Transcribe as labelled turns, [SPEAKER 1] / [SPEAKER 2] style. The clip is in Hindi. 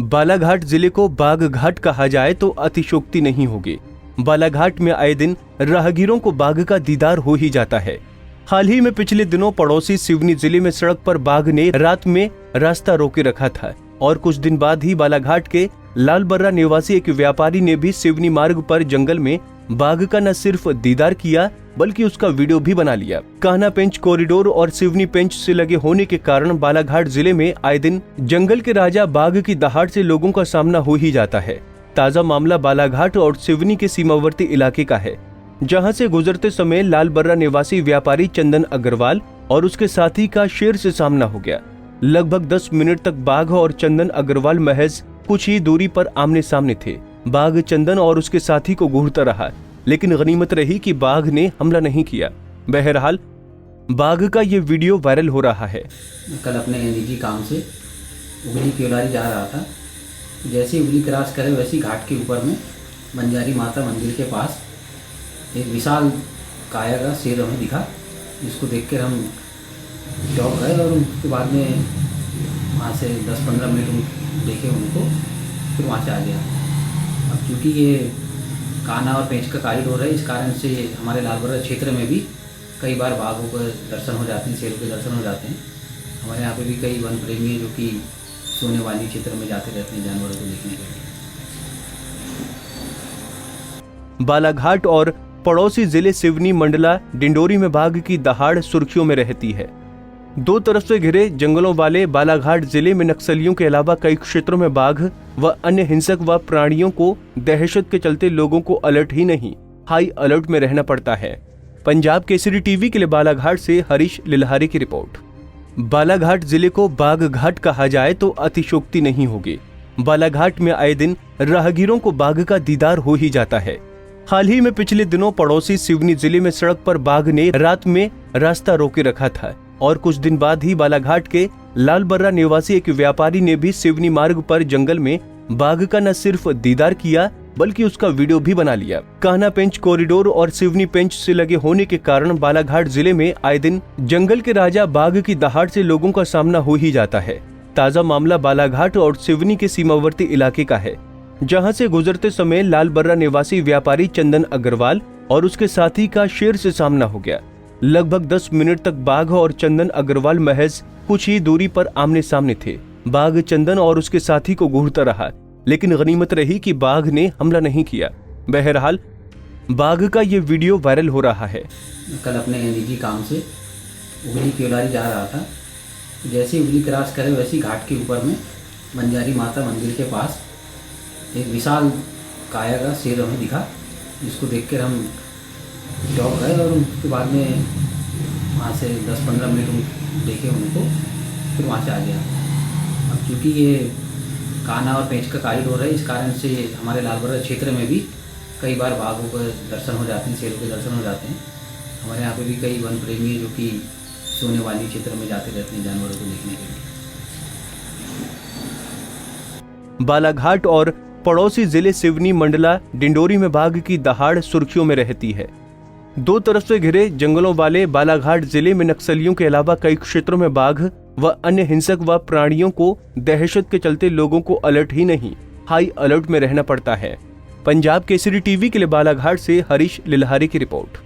[SPEAKER 1] बालाघाट जिले को बाघ घाट कहा जाए तो अतिशयोक्ति नहीं होगी। बालाघाट में आए दिन राहगीरों को बाघ का दीदार हो ही जाता है। हाल ही में पिछले दिनों पड़ोसी सिवनी जिले में सड़क पर बाघ ने रात में रास्ता रोके रखा था और कुछ दिन बाद ही बालाघाट के लालबर्रा निवासी एक व्यापारी ने भी सिवनी मार्ग पर जंगल में बाघ का न सिर्फ दीदार किया बल्कि उसका वीडियो भी बना लिया। कान्हा पेंच कॉरिडोर और सिवनी पेंच से लगे होने के कारण बालाघाट जिले में आए दिन जंगल के राजा बाघ की दहाड़ से लोगों का सामना हो ही जाता है। ताजा मामला बालाघाट और सिवनी के सीमावर्ती इलाके का है, जहां से गुजरते समय लालबर्रा निवासी व्यापारी चंदन अग्रवाल और उसके साथी का शेर से सामना हो गया। लगभग 10 मिनट तक बाघ और चंदन अग्रवाल महज कुछ ही दूरी पर आमने सामने थे। बाघ चंदन और उसके साथी को घूरता रहा, लेकिन गनीमत रही कि बाघ ने हमला नहीं किया। बहरहाल बाघ का ये वीडियो वायरल हो रहा है।
[SPEAKER 2] कल अपने निजी काम से उगली केवलारी जा रहा था। जैसे ही उगली क्रॉस करे वैसे ही घाट के ऊपर में बंजारी माता मंदिर के पास एक विशाल काया का शेर हमें दिखा, जिसको देखकर हम चौंक गए और उसके बाद में वहाँ से 10-15 मिनट देखे उनको, फिर वहाँ से आ गया। अब क्योंकि ये कान्हा और पेंच का कॉरिडोर है, इस कारण से हमारे लालबर्रा क्षेत्र में भी कई बार बाघों के दर्शन हो जाते हैं, शेरों के दर्शन हो जाते हैं। हमारे यहाँ पे भी कई वन प्रेमी हैं जो कि सोने वाली क्षेत्र में जाते रहते हैं जानवरों को देखने के लिए।
[SPEAKER 1] बालाघाट और पड़ोसी जिले सिवनी मंडला डिंडोरी में बाघ की दहाड़ सुर्खियों में रहती है। दो तरफ से घिरे जंगलों वाले बालाघाट जिले में नक्सलियों के अलावा कई क्षेत्रों में बाघ व अन्य हिंसक व प्राणियों को दहशत के चलते लोगों को अलर्ट ही नहीं, हाई अलर्ट में रहना पड़ता है। पंजाब केसरी टीवी के लिए बालाघाट से हरीश लिल्हारी की रिपोर्ट। बालाघाट जिले को बाघ घाट कहा जाए तो अतिशयोक्ति नहीं होगी। बालाघाट में आए दिन राहगीरों को बाघ का दीदार हो ही जाता है। हाल ही में पिछले दिनों पड़ोसी सिवनी जिले में सड़क पर बाघ ने रात में रास्ता रोके रखा था और कुछ दिन बाद ही बालाघाट के लालबर्रा निवासी एक व्यापारी ने भी सिवनी मार्ग पर जंगल में बाघ का न सिर्फ दीदार किया बल्कि उसका वीडियो भी बना लिया। कान्हा पेंच कॉरिडोर और सिवनी पेंच से लगे होने के कारण बालाघाट जिले में आए दिन जंगल के राजा बाघ की दहाड़ से लोगों का सामना हो ही जाता है। ताजा मामला बालाघाट और सिवनी के सीमावर्ती इलाके का है, जहां से गुजरते समय लालबर्रा निवासी व्यापारी चंदन अग्रवाल और उसके साथी का शेर से सामना हो गया। लगभग 10 मिनट तक बाघ और चंदन अग्रवाल महज कुछ ही दूरी पर आमने सामने थे। बाघ चंदन और उसके साथी को घूरता रहा, लेकिन गनीमत रही कि बाघ ने हमला नहीं किया। बहरहाल बाघ का ये वीडियो वायरल हो रहा है।
[SPEAKER 2] कल अपने निजी काम से उगली केवलारी जा रहा था। जैसे ही उगली क्रॉस करे वैसे ही घाट के ऊपर में बंजारी माता मंदिर के पास एक विशाल काया का शेर हमें दिखा, जिसको देखकर हम चौंक गए और उसके बाद में वहाँ से 10-15 मिनट देखे उनको, फिर वहाँ से आ गया। अब क्योंकि ये कान्हा और पेंच का कॉरिडोर है, इस कारण से हमारे लालबर्रा क्षेत्र में भी कई बार बाघों के दर्शन हो जाते हैं, शेरों के दर्शन हो जाते हैं। हमारे यहाँ पे भी कई वन प्रेमी हैं जो कि सोने वाली क्षेत्र में जाते रहते हैं जानवरों को देखने के लिए।
[SPEAKER 1] बालाघाट और पड़ोसी जिले सिवनी मंडला डिंडोरी में बाघ की दहाड़ सुर्खियों में रहती है। दो तरफ से घिरे जंगलों वाले बालाघाट जिले में नक्सलियों के अलावा कई क्षेत्रों में बाघ व अन्य हिंसक व प्राणियों को दहशत के चलते लोगों को अलर्ट ही नहीं, हाई अलर्ट में रहना पड़ता है। पंजाब केसरी टीवी के लिए बालाघाट से हरीश लिल्हारी की रिपोर्ट।